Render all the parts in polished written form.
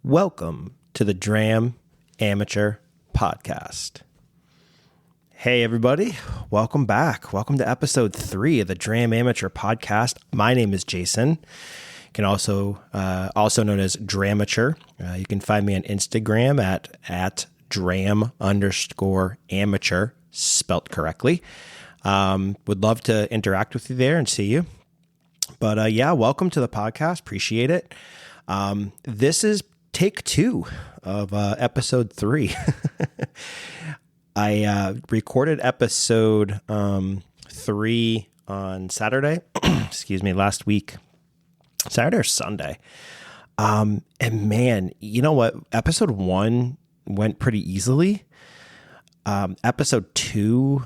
Welcome to the Dram Amateur Podcast. Hey, everybody. Welcome back. Welcome to episode 3 of the Dram Amateur Podcast. My name is Jason. You can also known as Dramature. You can find me on Instagram at dram_amateur, spelt correctly. Would love to interact with you there and see you. But welcome to the podcast. Appreciate it. This is take 2 of episode 3. I recorded episode 3 on Saturday, last week, Saturday or Sunday. And man, you know what? Episode 1 went pretty easily. Episode 2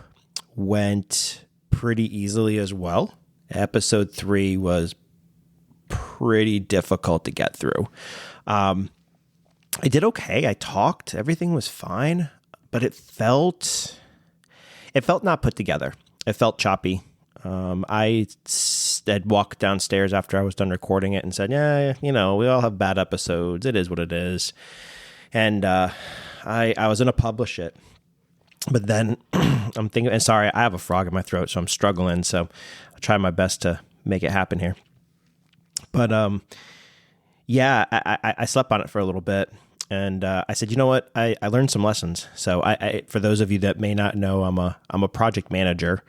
went pretty easily as well. Episode 3 was pretty difficult to get through. I did okay. I talked. Everything was fine, but it felt not put together. It felt choppy. I had walked downstairs after I was done recording it and said, yeah, we all have bad episodes. It is what it is. And I was going to publish it. But then I'm thinking, and sorry, I have a frog in my throat, so I'm struggling. So I'll try my best to make it happen here. But I slept on it for a little bit, and I said, you know what? I learned some lessons. So I for those of you that may not know, I'm a project manager,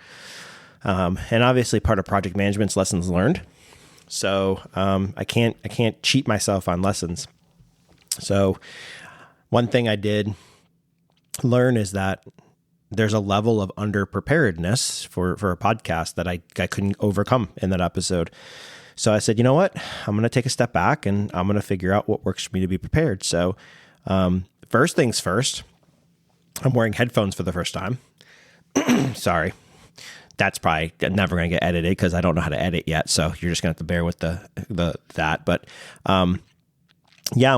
and obviously part of project management's lessons learned. So I can't cheat myself on lessons. So one thing I did learn is that there's a level of underpreparedness for a podcast that I couldn't overcome in that episode. So I said, you know what? I'm going to take a step back and I'm going to figure out what works for me to be prepared. So first things first, I'm wearing headphones for the first time. Sorry. That's probably never going to get edited because I don't know how to edit yet. So you're just going to have to bear with that. But I'm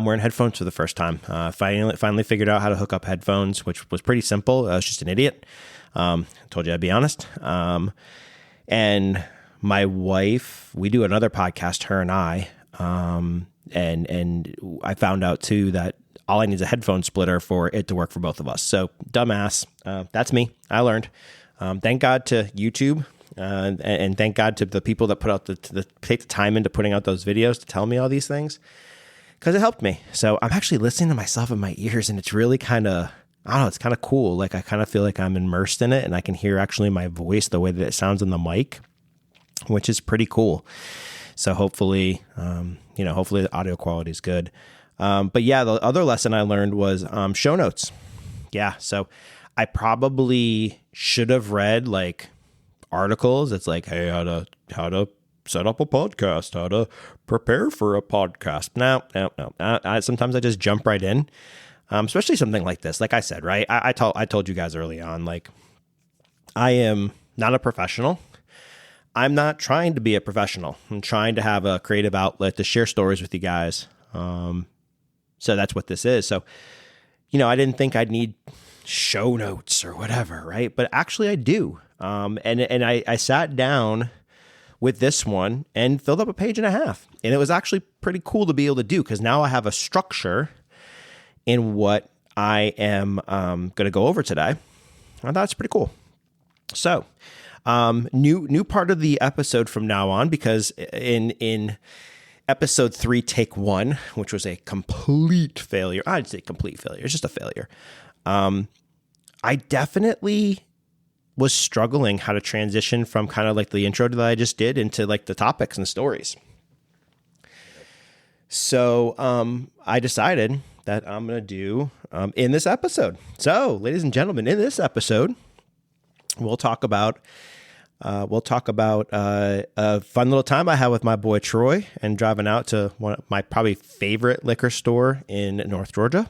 wearing headphones for the first time. Finally figured out how to hook up headphones, which was pretty simple. I was just an idiot. Told you I'd be honest. And my wife, we do another podcast, her and I, and I found out too that all I need is a headphone splitter for it to work for both of us. So dumbass, that's me. I learned. Thank God to YouTube, and thank God to the people that put out take the time into putting out those videos to tell me all these things, because it helped me. So I'm actually listening to myself in my ears, and it's really kind of, I don't know, it's kind of cool. Like I kind of feel like I'm immersed in it, and I can hear actually my voice the way that it sounds on the mic, which is pretty cool. So hopefully, hopefully the audio quality is good. But yeah, the other lesson I learned was show notes. Yeah, so I probably should have read like articles. It's like, hey, how to set up a podcast, how to prepare for a podcast. No. Sometimes I just jump right in, especially something like this. Like I said, right? I told you guys early on, like I am not a professional. I'm not trying to be a professional. I'm trying to have a creative outlet to share stories with you guys. So that's what this is. So, I didn't think I'd need show notes or whatever, right? But actually I do. And I sat down with this one and filled up a page and a half. And it was actually pretty cool to be able to do, because now I have a structure in what I am going to go over today. I thought it's pretty cool. So, new part of the episode from now on, because in episode 3, take 1, which was a complete failure. I'd say complete failure. It's just a failure. I definitely was struggling how to transition from kind of like the intro that I just did into like the topics and stories. So, I decided that I'm going to do, in this episode. So, ladies and gentlemen, in this episode, we'll talk about a fun little time I had with my boy Troy and driving out to one of my probably favorite liquor store in North Georgia,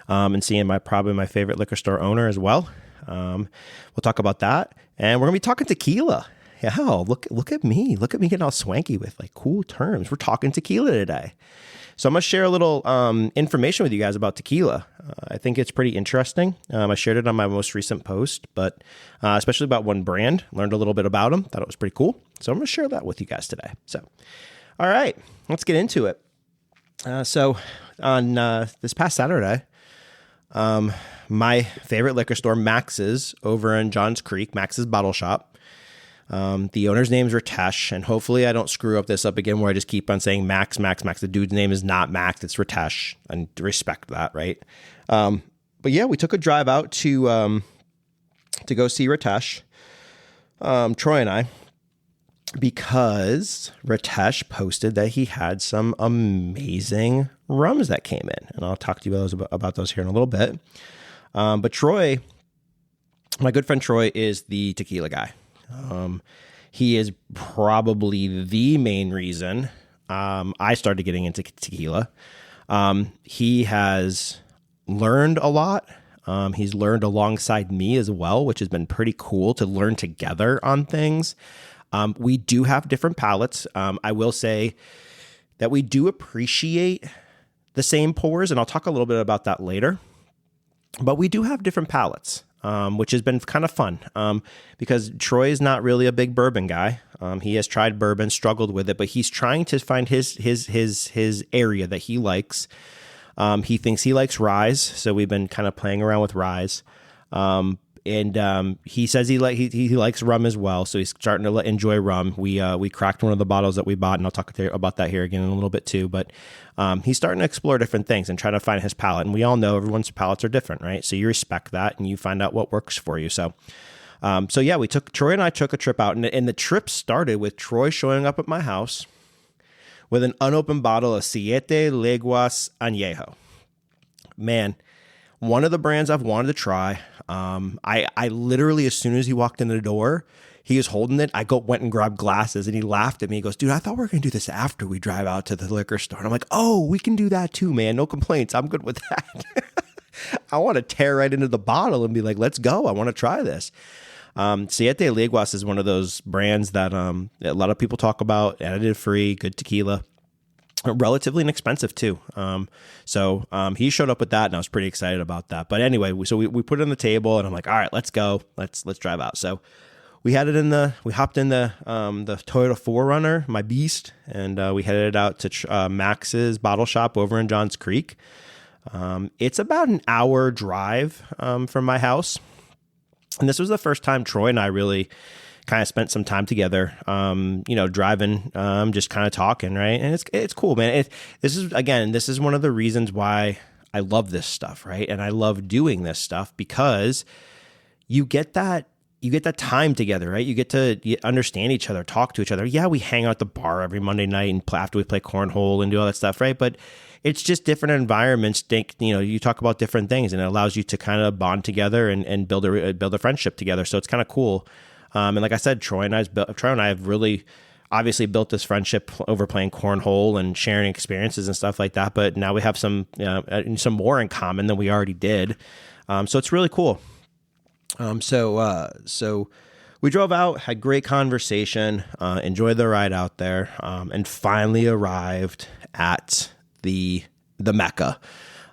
and seeing my favorite liquor store owner as well. We'll talk about that, and we're gonna be talking tequila. Yeah, look at me getting all swanky with like cool terms. We're talking tequila today. So I'm going to share a little information with you guys about tequila. I think it's pretty interesting. I shared it on my most recent post, but especially about one brand. Learned a little bit about them. Thought it was pretty cool. So I'm going to share that with you guys today. So, all right, let's get into it. So on this past Saturday, my favorite liquor store, Max's, over in Johns Creek, Max's Bottle Shop. The owner's name is Ritesh, and hopefully I don't screw up this up again where I just keep on saying Max. The dude's name is not Max, it's Ritesh, and respect that, right? But yeah, we took a drive out to go see Ritesh, Troy and I, because Ritesh posted that he had some amazing rums that came in, and I'll talk to you about those here in a little bit. But Troy, my good friend Troy, is the tequila guy. He is probably the main reason I started getting into tequila. He has learned a lot. He's learned alongside me as well, which has been pretty cool to learn together on things. We do have different palates. I will say that we do appreciate the same pours, and I'll talk a little bit about that later. But we do have different palates, which has been kind of fun because Troy is not really a big bourbon guy. He has tried bourbon, struggled with it, but he's trying to find his area that he likes. He thinks he likes ryes, so we've been kind of playing around with ryes. And he says he likes rum as well, so he's starting to enjoy rum. We cracked one of the bottles that we bought, and I'll talk about that here again in a little bit too. But he's starting to explore different things and try to find his palate. And we all know everyone's palates are different, right? So you respect that, and you find out what works for you. So yeah, Troy and I took a trip out, and the trip started with Troy showing up at my house with an unopened bottle of Siete Leguas Añejo. Man, one of the brands I've wanted to try. I literally, as soon as he walked in the door, he was holding it. I went and grabbed glasses, and he laughed at me. He goes, "Dude, I thought we were going to do this after we drive out to the liquor store." And I'm like, "Oh, we can do that too, man. No complaints. I'm good with that." I want to tear right into the bottle and be like, "Let's go. I want to try this." Siete Leguas is one of those brands that a lot of people talk about, additive free, good tequila. Relatively inexpensive too. So he showed up with that, and I was pretty excited about that. But anyway, we put it on the table, and I'm like, all right, let's go. Let's drive out. So we hopped in the Toyota 4Runner, my beast, and we headed out to Max's Bottle Shop over in Johns Creek. It's about an hour drive from my house. And this was the first time Troy and I really kind of spent some time together, driving, just kind of talking, right? And it's cool, man. This is one of the reasons why I love this stuff, right? And I love doing this stuff because you get that time together, right? You get to understand each other, talk to each other. Yeah, we hang out at the bar every Monday night and after we play cornhole and do all that stuff, right? But it's just different environments. You talk about different things, and it allows you to kind of bond together and build a friendship together. So it's kind of cool. And like I said, Troy and I have really obviously built this friendship over playing cornhole and sharing experiences and stuff like that. But now we have some more in common than we already did. So it's really cool. So we drove out, had great conversation, enjoyed the ride out there, and finally arrived at the Mecca.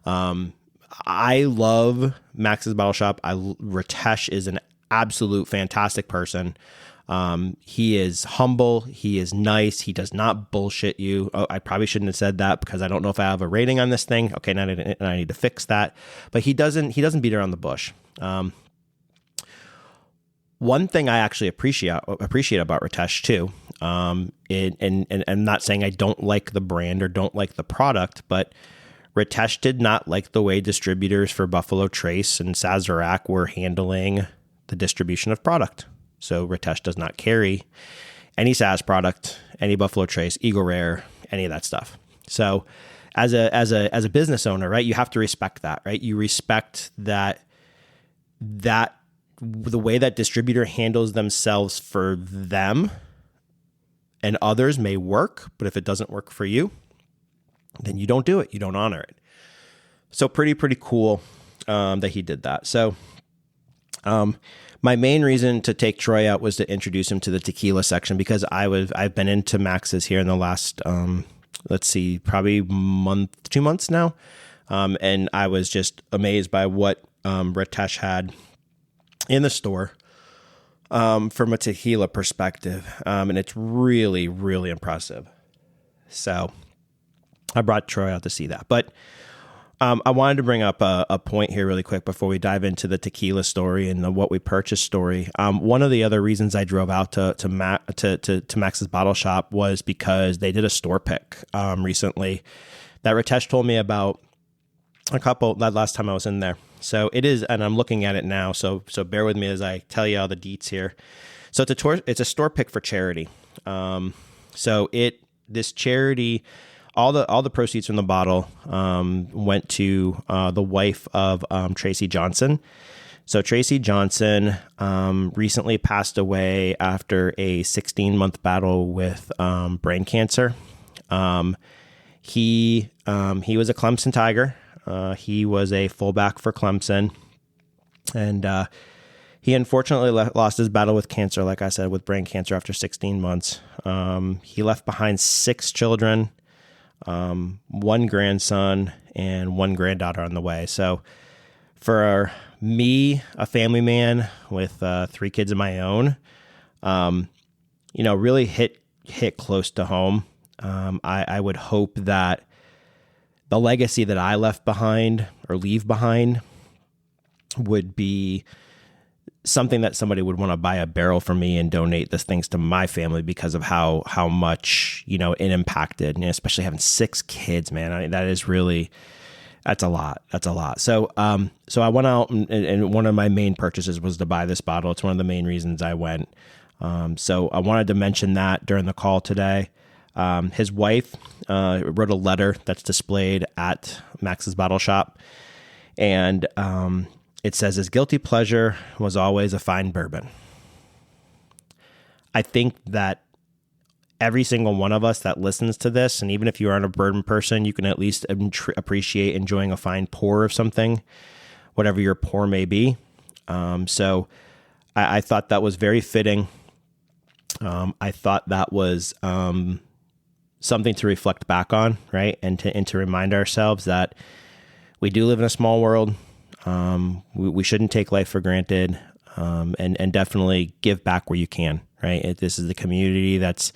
I love Max's Bottle Shop. Ritesh is an absolute fantastic person. He is humble. He is nice. He does not bullshit you. Oh, I probably shouldn't have said that because I don't know if I have a rating on this thing. Okay, now I need to fix that. But he doesn't beat around the bush. One thing I actually appreciate about Ritesh too, and I'm not saying I don't like the brand or don't like the product, but Ritesh did not like the way distributors for Buffalo Trace and Sazerac were handling the distribution of product. So Ritesh does not carry any Saz product, any Buffalo Trace, Eagle Rare, any of that stuff. So as a business owner, right, you have to respect that, right? You respect that the way that distributor handles themselves for them and others may work, but if it doesn't work for you, then you don't do it. You don't honor it. So pretty cool that he did that. So my main reason to take Troy out was to introduce him to the tequila section because I've been into Max's here in the last probably 2 months now, and I was just amazed by what Ritesh had in the store from a tequila perspective, and it's really impressive. So I brought Troy out to see that. But I wanted to bring up a point here really quick before we dive into the tequila story and the what we purchased story. One of the other reasons I drove out to Max's Bottle Shop was because they did a store pick recently that Ritesh told me about that last time I was in there. So it is, and I'm looking at it now. So bear with me as I tell you all the deets here. So it's a store pick for charity. This charity. All the proceeds from the bottle went to the wife of Tracy Johnson. So Tracy Johnson recently passed away after a 16-month battle with brain cancer. He was a Clemson Tiger. He was a fullback for Clemson, and he unfortunately lost his battle with cancer, like I said, with brain cancer after 16 months. He left behind 6 children. 1 grandson and 1 granddaughter on the way. So for me, a family man with 3 kids of my own, really hit close to home. I would hope that the legacy that I left behind or leave behind would be something that somebody would want to buy a barrel for me and donate this things to my family because of how much, it impacted, especially having 6 kids, man. That's a lot. That's a lot. So I went out and one of my main purchases was to buy this bottle. It's one of the main reasons I went. So I wanted to mention that during the call today. His wife wrote a letter that's displayed at Max's Bottle Shop. And, it says his guilty pleasure was always a fine bourbon. I think that every single one of us that listens to this, and even if you aren't a bourbon person, you can at least appreciate enjoying a fine pour of something, whatever your pour may be. So I thought that was very fitting. I thought that was something to reflect back on, right? And to remind ourselves that we do live in a small world. We shouldn't take life for granted, and definitely give back where you can, right? This is the community that's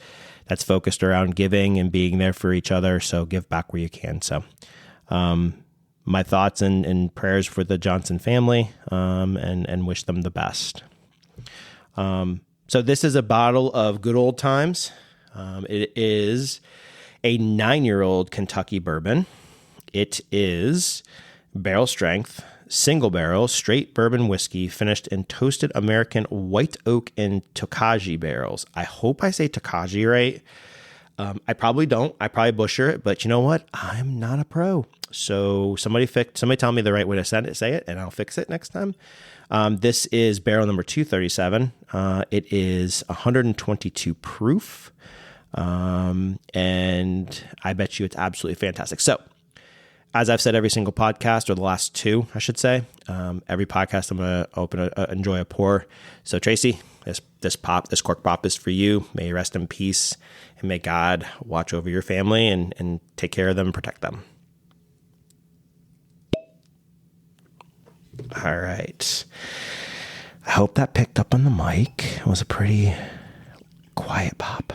focused around giving and being there for each other. So give back where you can. So, my thoughts and prayers for the Johnson family, and wish them the best. So this is a bottle of Good Old Times. It is a 9-year-old Kentucky bourbon. It is barrel strength, single barrel, straight bourbon whiskey finished in toasted American white oak and Tokaji barrels. I hope I say Tokaji right. I probably don't. I probably butcher it, but you know what? I'm not a pro. So somebody tell me the right way to say it, and I'll fix it next time. This is barrel number 237. It is 122 proof. And I bet you it's absolutely fantastic. So, as I've said every single podcast, or the last 2, I should say, every podcast I'm going to enjoy a pour. So Tracy, this cork pop is for you. May you rest in peace, and may God watch over your family and take care of them and protect them. All right. I hope that picked up on the mic. It was a pretty quiet pop.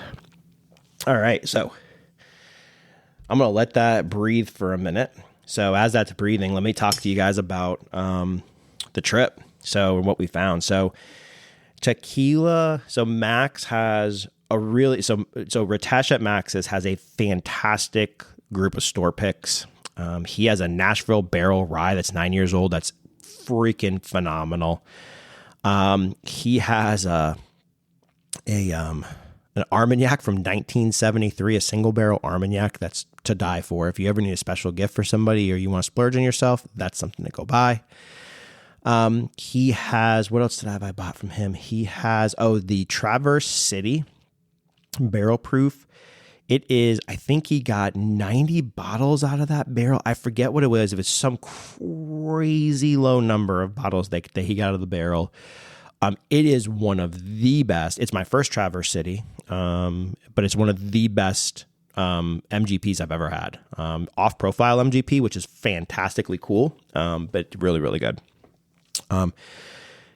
All right, so I'm going to let that breathe for a minute. So as that's breathing, let me talk to you guys about the trip. So what we found. So Tequila. So Max has a really so Ritesh at Max's has a fantastic group of store picks. He has a Nashville Barrel Rye that's 9 years old. That's freaking phenomenal. He has an Armagnac from 1973, a single barrel Armagnac that's to die for. If you ever need a special gift for somebody or you want to splurge on yourself, that's something to go buy. He has, what else did I bought from him? He has, the Traverse City barrel proof. It is, I think he got 90 bottles out of that barrel. I forget what it was. If it's some crazy low number of bottles that he got out of the barrel. It is one of the best. It's my first Traverse City, but it's one of the best MGPs I've ever had. Off-profile MGP, which is fantastically cool, but really, really good.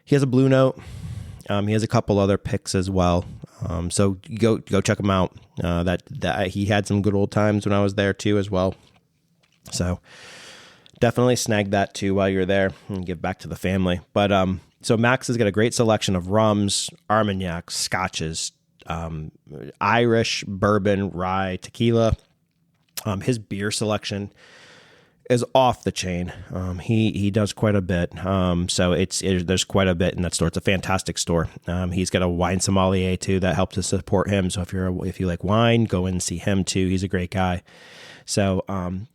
He has a Blue Note. He has a couple other picks as well. So go check him out. That he had some good old times when I was there too as well. So definitely snag that too while you're there and give back to the family. But so Max has got a great selection of rums, Armagnacs, scotches, Irish, bourbon, rye, tequila. His beer selection is off the chain. He does quite a bit. So there's quite a bit in that store. It's a fantastic store. He's got a wine sommelier too that helps to support him. So if you like wine, go in and see him too. He's a great guy. So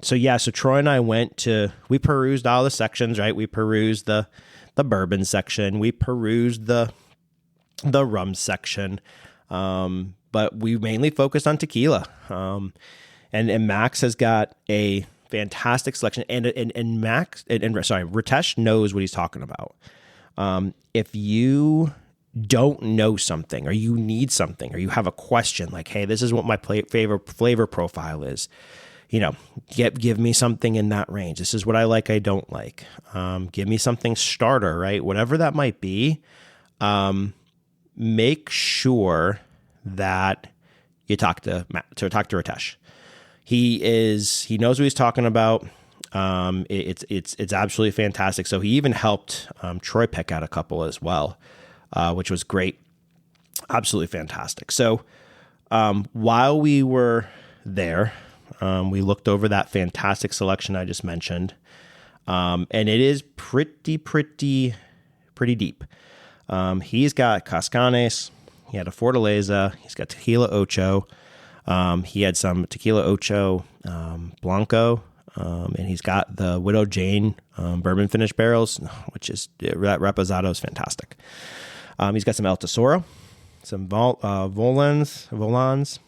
Troy and I we perused all the sections, right? We perused the bourbon section. We perused the rum section. But we mainly focused on tequila. And Max has got a fantastic selection, and Ritesh knows what he's talking about. If you don't know something, or you need something, or you have a question like, hey, this is what my favorite flavor profile is, give me something in that range. This is what I like, I don't like. Give me something starter, right? Whatever that might be. Make sure that you talk to Ritesh. He knows what he's talking about. It's absolutely fantastic. So he even helped Troy pick out a couple as well, which was great. Absolutely fantastic. So while we were there, we looked over that fantastic selection I just mentioned, and it is pretty deep. He's got Cascanes. He had a Fortaleza. He's got Tequila Ocho. He had some Tequila Ocho Blanco, and he's got the Widow Jane bourbon finished barrels, which is that Reposado is fantastic. He's got some El Tesoro, some Volans,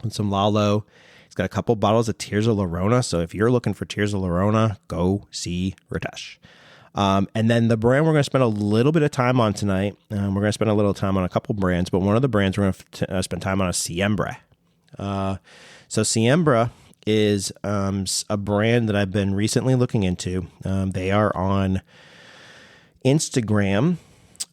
and some Lalo. He's got a couple bottles of Tears of Llorona. So if you're looking for Tears of Llorona, go see Ritesh. And then the brand we're going to spend a little bit of time on tonight, we're going to spend a little time on a couple brands, but one of the brands we're going to spend time on is Siembra. So Siembra is a brand that I've been recently looking into. They are on Instagram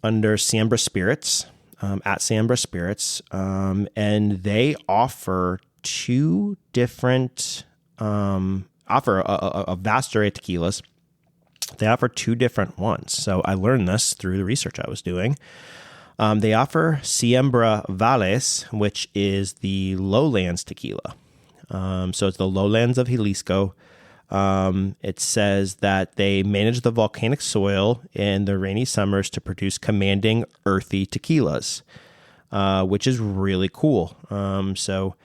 under Siembra Spirits, at Siembra Spirits, and they offer two different, offer a vast array of tequilas. They offer two different ones. So I learned this through the research I was doing. They offer Siembra Valles, which is the lowlands tequila. So it's the lowlands of Jalisco. It says that they manage the volcanic soil in the rainy summers to produce commanding, earthy tequilas, which is really cool. So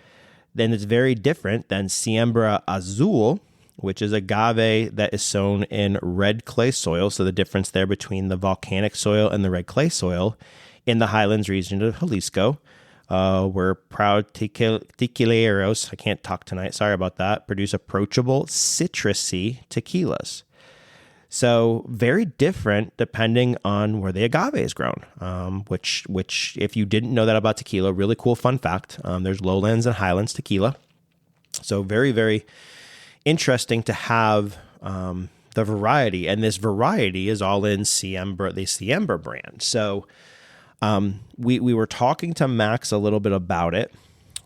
then it's very different than Siembra Azul, which is agave that is sown in red clay soil. So the difference there between the volcanic soil and the red clay soil in the highlands region of Jalisco, where proud tequileros, I can't talk tonight, sorry about that, produce approachable citrusy tequilas. So very different depending on where the agave is grown, which if you didn't know that about tequila, really cool fun fact, there's lowlands and highlands tequila. So very, very interesting to have the variety, and this variety is all in Siembra, the Siembra brand. So we were talking to Max a little bit about it,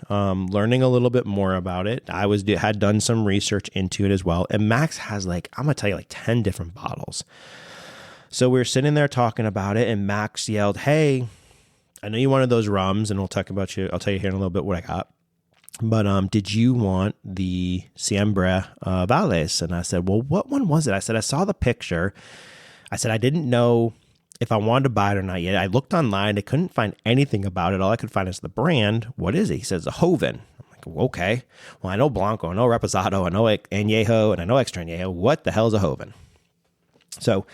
learning a little bit more about it. I had done some research into it as well, and Max has I'm gonna tell you 10 different bottles. So we were sitting there talking about it, and Max yelled, "Hey, I know you wanted those rums, and I'll tell you here in a little bit what I got. But did you want the Siembra Valles?" And I said, "Well, what one was it?" I said, "I saw the picture." I said, "I didn't know if I wanted to buy it or not yet. I looked online. I couldn't find anything about it. All I could find is the brand. What is it?" He says, "A Joven." I'm like, well, okay. Well, I know Blanco. I know Reposado. I know Añejo. And I know Extra Añejo. What the hell is a Joven? So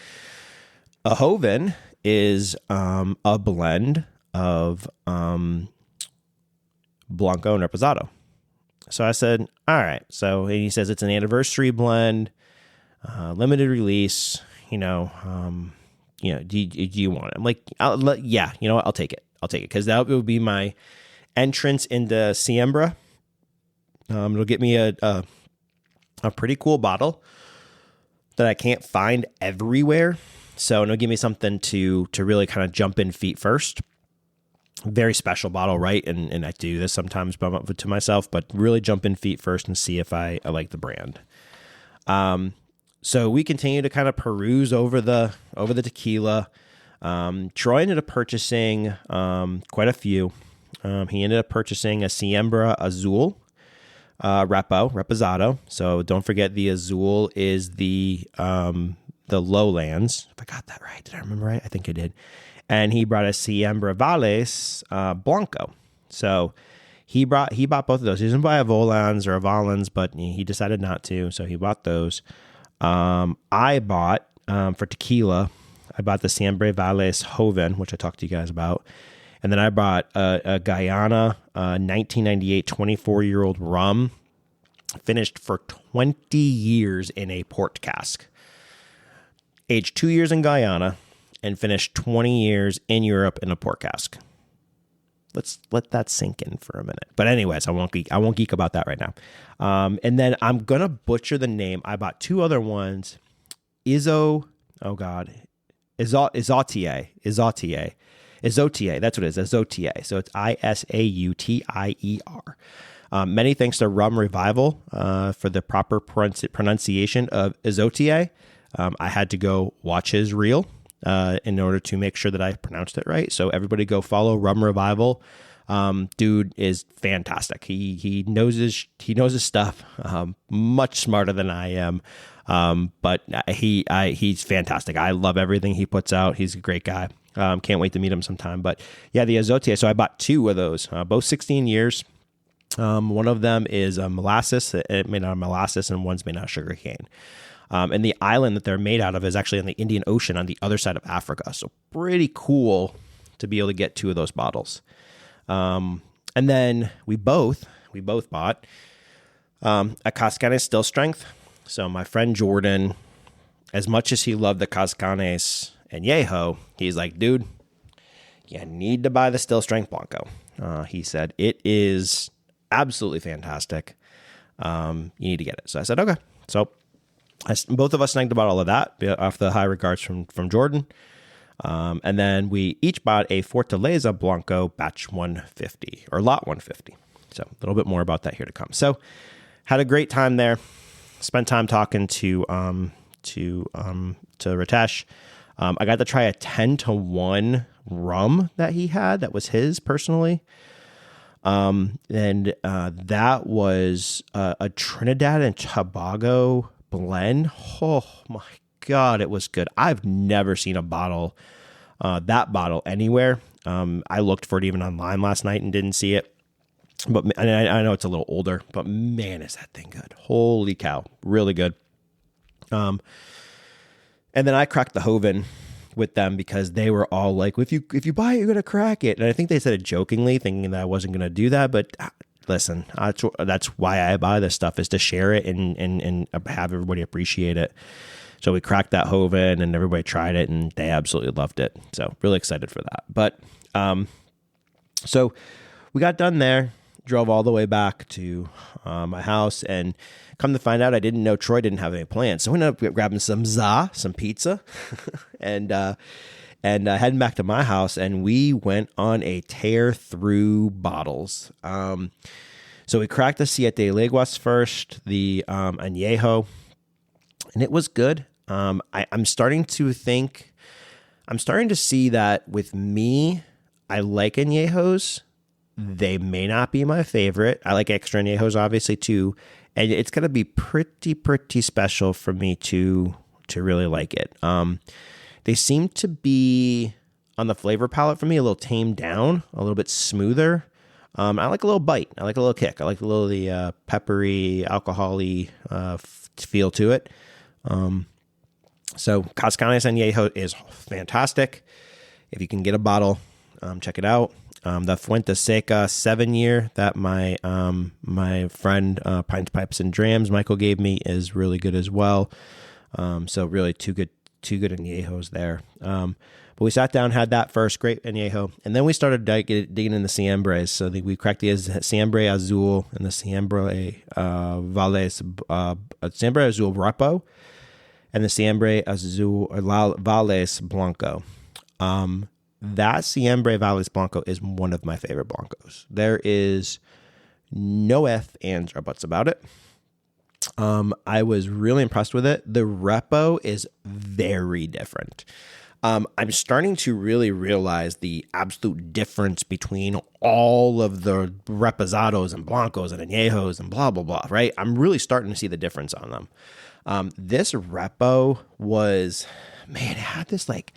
a Joven is a blend of Blanco and Reposado. So I said, all right. So he says it's an anniversary blend, limited release, do you want it? I'm like, yeah, you know what? I'll take it. Cause that would be my entrance into Siembra. It'll get me a pretty cool bottle that I can't find everywhere. So it'll give me something to really kind of jump in feet first. Very special bottle, right? And I do this sometimes to myself, but really jump in feet first and see if I like the brand. So we continue to kind of peruse over the tequila. Troy ended up purchasing quite a few. He ended up purchasing a Siembra Azul reposado. So don't forget the Azul is the lowlands. If I got that right, did I remember right? I think I did. And he brought a Siembra Valles Blanco. So he bought both of those. He didn't buy a Volans or a Valens, but he decided not to, so he bought those. I bought for tequila. I bought the Siembra Valles Joven, which I talked to you guys about. And then I bought a Guyana 1998 24-year-old rum, finished for 20 years in a port cask. Aged 2 years in Guyana and finished 20 years in Europe in a port cask. Let's let that sink in for a minute. But anyways, I won't geek about that right now. And then I'm going to butcher the name. I bought two other ones. Izotier. Izotier, that's what it is, Izotier. So it's Isautier. Many thanks to Rum Revival for the proper pronunciation of Izotier. I had to go watch his reel in order to make sure that I pronounced it right. So everybody go follow Rum Revival. Dude is fantastic. He knows his stuff, much smarter than I am. But he's fantastic. I love everything he puts out. He's a great guy. Can't wait to meet him sometime. But yeah, the Azotea. So I bought two of those, both 16 years. One of them is molasses. It made out of molasses, and one's made out of sugar cane. And the island that they're made out of is actually on the Indian Ocean on the other side of Africa. So pretty cool to be able to get two of those bottles. And then we both bought a Cascanes Still Strength. So my friend Jordan, as much as he loved the Cascanes Añejo, he's like, dude, you need to buy the Still Strength Blanco. He said, it is absolutely fantastic. You need to get it. So I said, okay. So both of us snagged about all of that off the high regards from Jordan. And then we each bought a Fortaleza Blanco batch 150 or lot 150. So a little bit more about that here to come. So had a great time there. Spent time talking to Ritesh. I got to try a 10-1 rum that he had. That was his personally. And that was a Trinidad and Tobago blend. Oh my God, it was good. I've never seen a bottle, that bottle anywhere. I looked for it even online last night and didn't see it. But I know it's a little older, but man, is that thing good. Holy cow. Really good. And then I cracked the Joven with them because they were all like, if you buy it, you're going to crack it. And I think they said it jokingly, thinking that I wasn't going to do that. But listen, that's why I buy this stuff, is to share it and have everybody appreciate it. So we cracked that Joven and everybody tried it and they absolutely loved it. So really excited for that. But so we got done there, drove all the way back to my house, and come to find out, I didn't know Troy didn't have any plans. So we ended up grabbing some pizza, and heading back to my house, and we went on a tear through bottles. So we cracked the Siete Leguas first, the Añejo, and it was good. I'm starting to see that with me, I like Añejos. They may not be my favorite. I like extra añejos, obviously, too. And it's going to be pretty special for me to really like it. They seem to be, on the flavor palette for me, a little tamed down, a little bit smoother. I like a little bite. I like a little kick. I like a little the peppery, alcohol-y feel to it. So Cascanes Añejo is fantastic. If you can get a bottle, check it out. The Fuente Seca 7-year that my friend Pints, Pipes, and Drams Michael gave me is really good as well. So really two good añejos there. But we sat down, had that first, great añejo, and then we started digging in the Siembres. So we cracked the Siembra Azul and the Siembra Valles, Siembra Azul Repo, and the Siembra Azul Valles Blanco. that Siembre Valles Blanco is one of my favorite Blancos. There is no ifs, ands, or buts about it. I was really impressed with it. The repo is very different. I'm starting to really realize the absolute difference between all of the reposados and blancos and añejos and blah, blah, blah, right? I'm really starting to see the difference on them. This repo was, man, it had this like,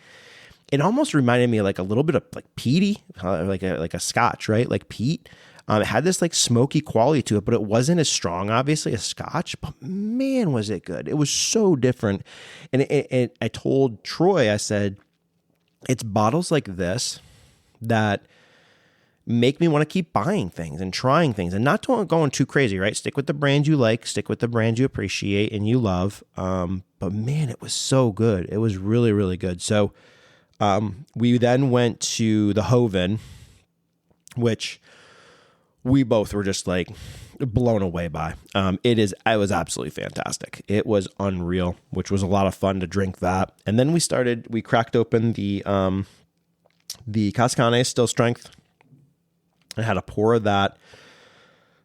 it almost reminded me of like a little bit of like peaty, like a scotch, right? Like peat. It had this like smoky quality to it, but it wasn't as strong, obviously, as scotch. But man, was it good. It was so different. And I told Troy, I said, it's bottles like this that make me want to keep buying things and trying things and not going too crazy, right? Stick with the brand you like, stick with the brand you appreciate and you love. But man, it was so good. It was really, really good. So we then went to the Hoven, which we both were just like blown away by. It was absolutely fantastic. It was unreal, which was a lot of fun to drink that. And then we cracked open the Cascane Still Strength. I had a pour of that.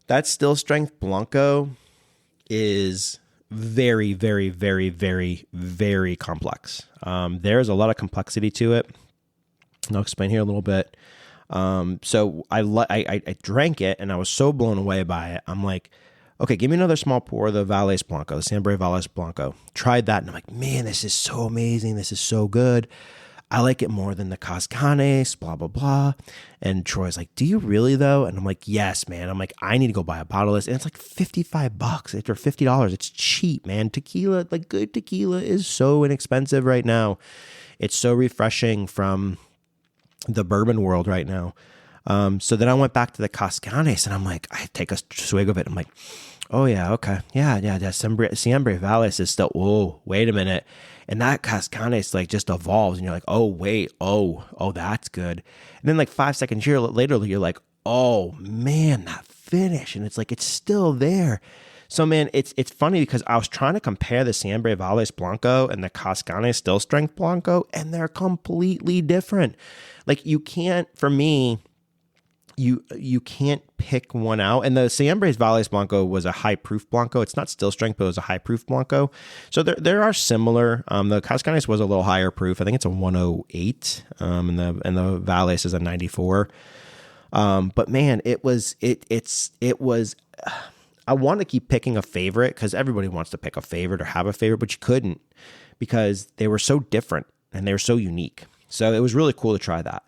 That Still Strength Blanco is very, very, very, very, very complex. There's a lot of complexity to it. And I'll explain here a little bit. So I drank it and I was so blown away by it. I'm like, okay, give me another small pour of the Valles Blanco, the Siembre Valles Blanco. Tried that and I'm like, man, this is so amazing. This is so good. I like it more than the Cascanes, blah, blah, blah. And Troy's like, do you really though? And I'm like, yes, man. I'm like, I need to go buy a bottle of this. And it's like $55 or $50. It's cheap, man. Tequila, like good tequila is so inexpensive right now. It's so refreshing from the bourbon world right now. So then I went back to the Cascanes and I'm like, I take a swig of it. I'm like, oh yeah, okay. Yeah. That Siembre Valles is still, whoa, wait a minute. And that Cascanes like just evolves and you're like, oh wait, oh, that's good. And then like 5 seconds later, you're like, oh man, that finish. And it's like, it's still there. So man, it's funny because I was trying to compare the Siembre Valles Blanco and the Cascane Still Strength Blanco, and they're completely different. Like you can't, for me, you can't pick one out. And the Siembre Valles Blanco was a high proof Blanco. It's not still strength, but it was a high proof Blanco. So there are similar. The Cascanes was a little higher proof. I think it's a 108, and the Valles is a 94. But man, it was. I want to keep picking a favorite because everybody wants to pick a favorite or have a favorite, but you couldn't because they were so different and they were so unique. So it was really cool to try that.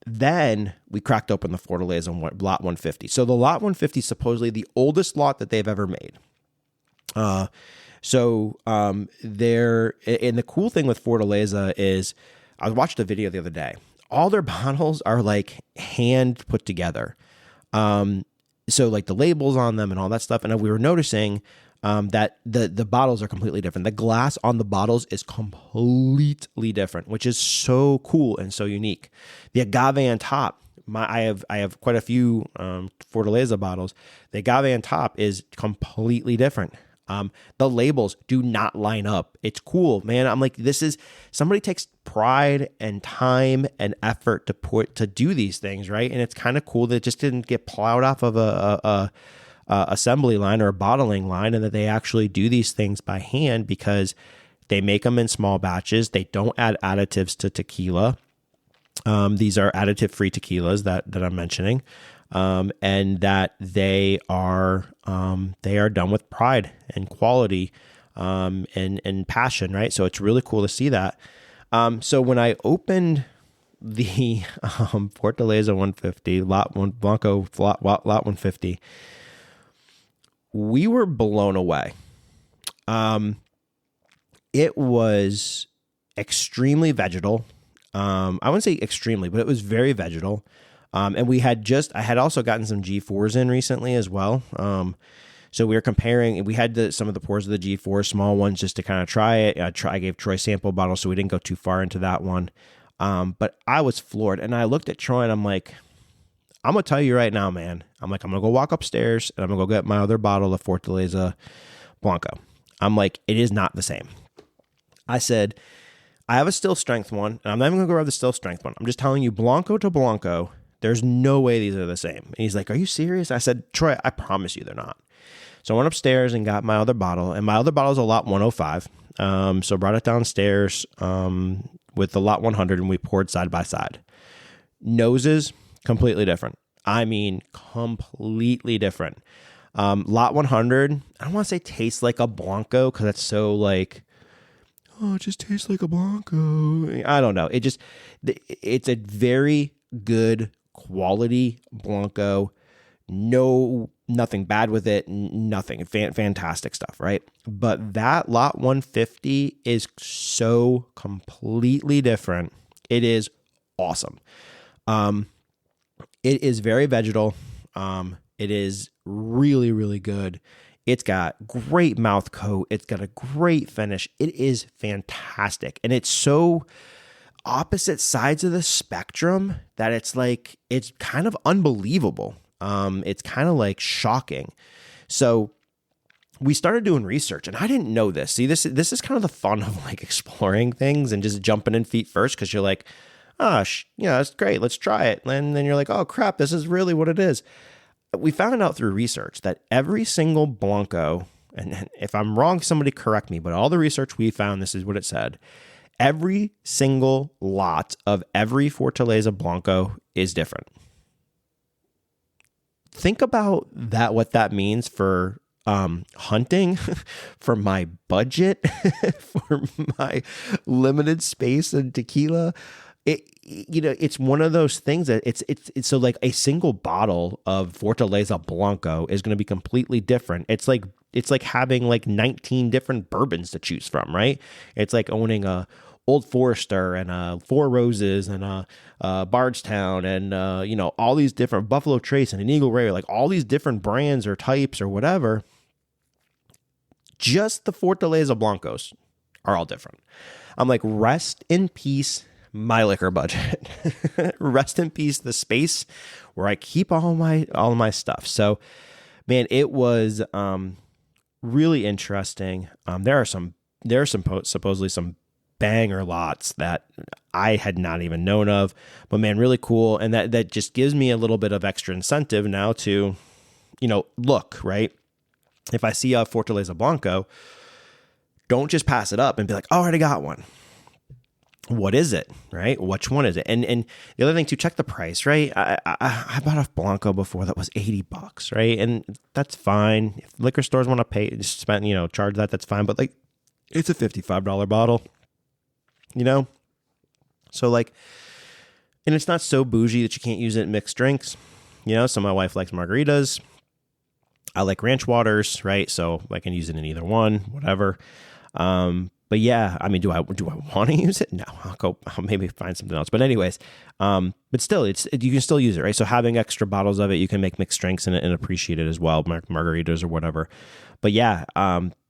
Then we cracked open the Fortaleza Lot 150. So the Lot 150 is supposedly the oldest lot that they've ever made. And the cool thing with Fortaleza is I watched a video the other day. All their bottles are like hand put together. So like the labels on them and all that stuff. And we were noticing that the bottles are completely different. The glass on the bottles is completely different, which is so cool and so unique. The agave on top, I have quite a few Fortaleza bottles. The agave on top is completely different. The labels do not line up. It's cool, man. I'm like, somebody takes pride and time and effort to do these things, right? And it's kind of cool that it just didn't get plowed off of a assembly line or a bottling line, and that they actually do these things by hand because they make them in small batches. They don't add additives to tequila. These are additive-free tequilas that I'm mentioning, and that they are done with pride and quality and passion, right? So it's really cool to see that. So when I opened the Fortaleza 150, Blanco Lot 150, we were blown away. It was extremely vegetal. I wouldn't say extremely, but it was very vegetal. And I had also gotten some G4s in recently as well. So we were comparing, we had some of the pours of the G4, small ones, just to kind of try it. I gave Troy sample bottles, so we didn't go too far into that one. But I was floored, and I looked at Troy and I'm like, I'm going to tell you right now, man. I'm like, I'm going to go walk upstairs and I'm going to go get my other bottle of Fortaleza Blanco. I'm like, it is not the same. I said, I have a still strength one, and I'm not even going to go over the still strength one. I'm just telling you, Blanco to Blanco, there's no way these are the same. And he's like, are you serious? I said, Troy, I promise you they're not. So I went upstairs and got my other bottle, and my other bottle is a lot 105. So brought it downstairs with the lot 100, and we poured side by side. Noses, completely different. I mean, completely different. Lot 100, I don't want to say tastes like a Blanco because that's so like, oh, it just tastes like a Blanco. I don't know. It's a very good quality Blanco. Nothing bad with it. Nothing. Fantastic stuff, right? But that lot 150 is so completely different. It is awesome. It is very vegetal. It is really, really good. It's got great mouth coat. It's got a great finish. It is fantastic. And it's so opposite sides of the spectrum that it's kind of unbelievable. It's kind of like shocking. So we started doing research, and I didn't know this. See, this is kind of the fun of like exploring things and just jumping in feet first, because you're like, it's great. Let's try it. And then you're like, oh crap, this is really what it is. We found out through research that every single Blanco, and if I'm wrong, somebody correct me, but all the research we found, this is what it said. Every single lot of every Fortaleza Blanco is different. Think about that, what that means for hunting, for my budget, for my limited space in tequila. It's one of those things that it's so like a single bottle of Fortaleza Blanco is going to be completely different. It's like having like 19 different bourbons to choose from, right? It's like owning a Old Forester and a Four Roses and a Bardstown and all these different Buffalo Trace and an Eagle Rare, like all these different brands or types or whatever. Just the Fortaleza Blancos are all different. I'm like, rest in peace, my liquor budget. Rest in peace, the space where I keep all my stuff. So, man, it was really interesting. There are supposedly some banger lots that I had not even known of, but man, really cool. And that just gives me a little bit of extra incentive now to, look, right? If I see a Fortaleza Blanco, don't just pass it up and be like, oh, I already got one. What is it, right? Which one is it? And the other thing too, check the price, right? I bought a Blanco before that was $80, right? And that's fine. If liquor stores want to pay, just spend, charge that's fine. But like, it's a $55 bottle, So like, and it's not so bougie that you can't use it in mixed drinks. So my wife likes margaritas. I like ranch waters, right? So I can use it in either one, whatever. But yeah, I mean, do I want to use it? No, I'll maybe find something else. But anyways, but still, you can still use it, right? So having extra bottles of it, you can make mixed drinks and appreciate it as well, margaritas or whatever. But yeah,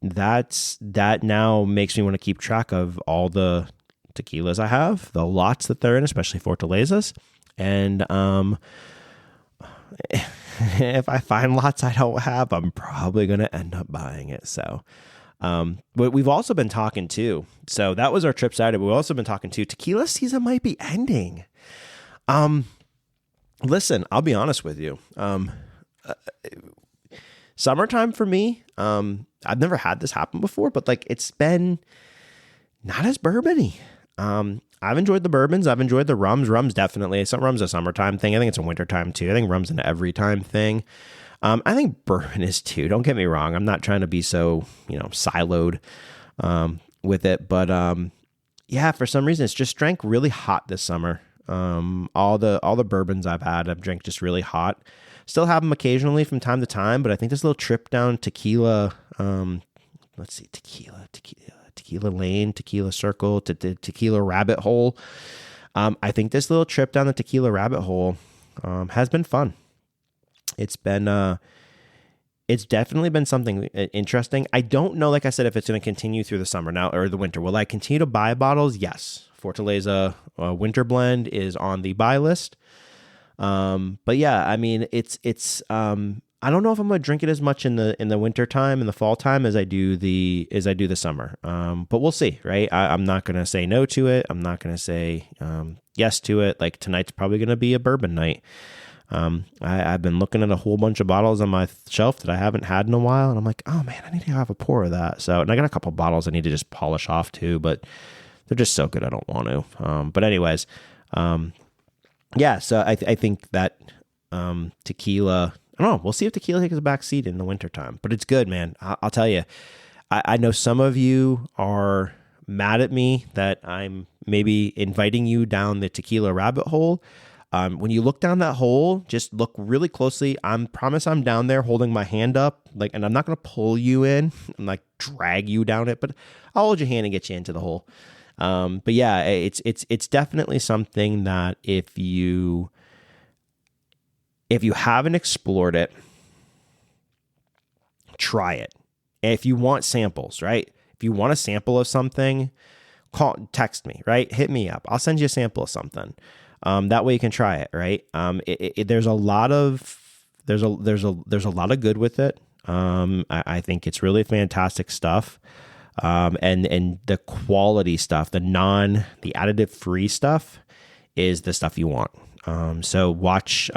that now makes me want to keep track of all the tequilas I have, the lots that they're in, especially Fortalezas, and if I find lots I don't have, I'm probably going to end up buying it. So. But we've also been talking too. So that was our trip Saturday. But we've also been talking too. Tequila season might be ending. Listen, I'll be honest with you. Summertime for me, I've never had this happen before, but like it's been not as bourbony. I've enjoyed the bourbons. I've enjoyed the rums. Rums definitely. Some rum's a summertime thing. I think it's a wintertime too. I think rum's an every time thing. I think bourbon is too. Don't get me wrong. I'm not trying to be so, siloed with it. But yeah, for some reason, it's just drank really hot this summer. All the bourbons I've had, I've drank just really hot. Still have them occasionally from time to time, but I think this little trip down tequila, tequila lane, tequila circle, to tequila rabbit hole. I think this little trip down the tequila rabbit hole has been fun. It's definitely been something interesting. I don't know, like I said, if it's going to continue through the summer now or the winter. Will I continue to buy bottles? Yes. Fortaleza Winter Blend is on the buy list. But yeah, I mean, it's I don't know if I'm going to drink it as much in the winter time, in the fall time, as I do the summer. But we'll see, right? I'm not going to say no to it. I'm not going to say yes to it. Like tonight's probably going to be a bourbon night. I've been looking at a whole bunch of bottles on my shelf that I haven't had in a while, and I'm like, oh man, I need to have a pour of that. So, and I got a couple bottles I need to just polish off too, but they're just so good I don't want to. But anyways, yeah. So I think that tequila. I don't know. We'll see if tequila takes a back seat in the wintertime, but it's good, man. I'll tell you. I know some of you are mad at me that I'm maybe inviting you down the tequila rabbit hole. When you look down that hole, just look really closely. Promise I'm down there holding my hand up, like, and I'm not going to pull you in and like drag you down it, but I'll hold your hand and get you into the hole. But yeah, it's definitely something that if you haven't explored it, try it. If you want samples, right? If you want a sample of something, text me, right? Hit me up. I'll send you a sample of something. That way you can try it, right? There's a lot of good with it. I think it's really fantastic stuff. And the quality stuff, the additive free stuff is the stuff you want. So watch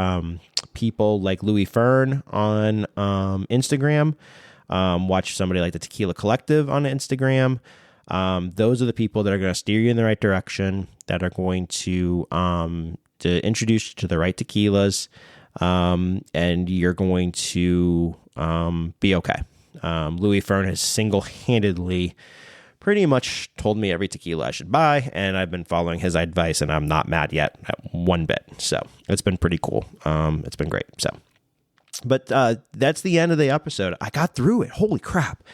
people like Louis Fern on Instagram. Watch somebody like the Tequila Collective on Instagram. Those are the people that are going to steer you in the right direction, that are going to introduce you to the right tequilas, and you're going to be okay. Louis Fern has single-handedly pretty much told me every tequila I should buy, and I've been following his advice, and I'm not mad yet at one bit. So it's been pretty cool. It's been great. So, but that's the end of the episode. I got through it. Holy crap.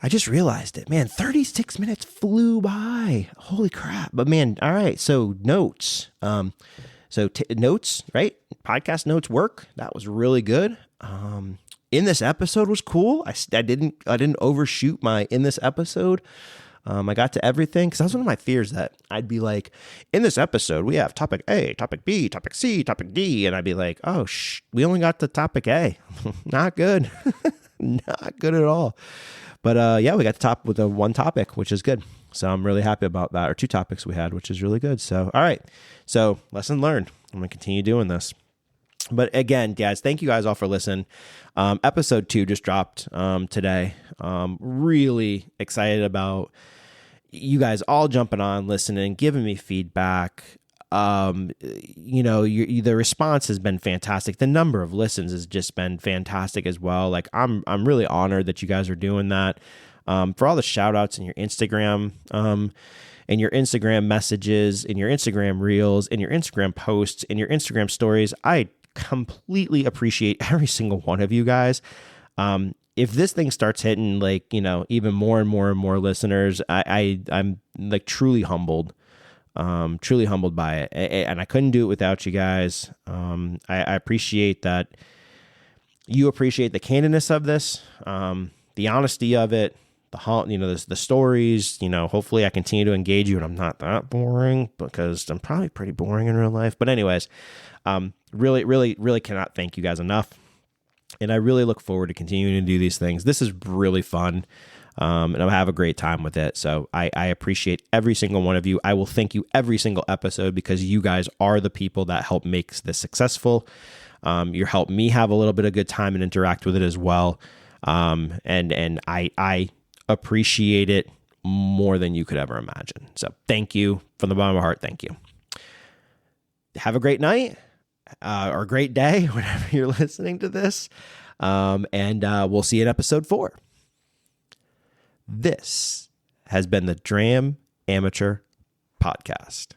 I just realized it, man. 36 minutes flew by. Holy crap. But man, all right. So notes. Notes, right? Podcast notes work. That was really good. In this episode was cool. I didn't overshoot my in this episode. I got to everything, because that was one of my fears, that I'd be like, in this episode, we have topic A, topic B, topic C, topic D. And I'd be like, oh, we only got to topic A. Not good. Not good at all. But yeah, we got the top with the one topic, which is good. So I'm really happy about that, or two topics we had, which is really good. So, all right. So lesson learned. I'm going to continue doing this. But again, guys, thank you guys all for listening. Episode 2 just dropped today. Really excited about you guys all jumping on, listening, giving me feedback. The response has been fantastic. The number of listens has just been fantastic as well. Like I'm really honored that you guys are doing that. For all the shout outs in your Instagram, and your Instagram messages, in your Instagram reels, in your Instagram posts, in your Instagram stories, I completely appreciate every single one of you guys. If this thing starts hitting even more and more and more listeners, I'm like truly humbled by it. And I couldn't do it without you guys. I appreciate that you appreciate the candidness of this, the honesty of it, the stories. Hopefully I continue to engage you and I'm not that boring, because I'm probably pretty boring in real life. But anyways, really, really, really cannot thank you guys enough. And I really look forward to continuing to do these things. This is really fun. And I'll have a great time with it. So I appreciate every single one of you. I will thank you every single episode, because you guys are the people that help make this successful. You help me have a little bit of good time and interact with it as well. And I appreciate it more than you could ever imagine. So thank you from the bottom of my heart. Thank you. Have a great night, or great day, whenever you're listening to this. And we'll see you in episode 4. This has been the Dram Amateur Podcast.